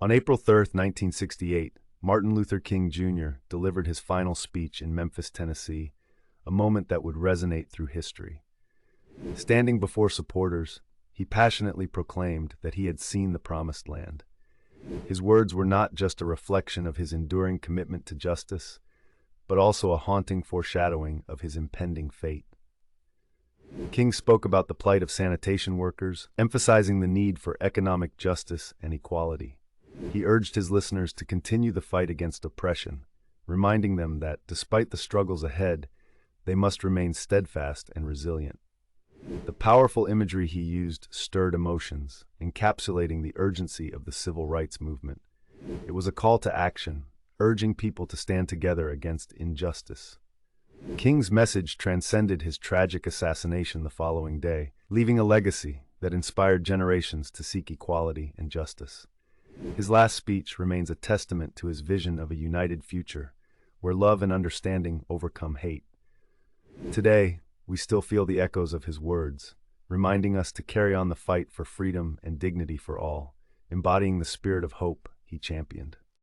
On April 3, 1968, Martin Luther King Jr. delivered his final speech in Memphis, Tennessee, a moment that would resonate through history. Standing before supporters, he passionately proclaimed that he had seen the promised land. His words were not just a reflection of his enduring commitment to justice, but also a haunting foreshadowing of his impending fate. King spoke about the plight of sanitation workers, emphasizing the need for economic justice and equality. He urged his listeners to continue the fight against oppression, reminding them that, despite the struggles ahead, they must remain steadfast and resilient. The powerful imagery he used stirred emotions, encapsulating the urgency of the civil rights movement. It was a call to action, urging people to stand together against injustice. King's message transcended his tragic assassination the following day, leaving a legacy that inspired generations to seek equality and justice. His last speech remains a testament to his vision of a united future, where love and understanding overcome hate. Today, we still feel the echoes of his words, reminding us to carry on the fight for freedom and dignity for all, embodying the spirit of hope he championed.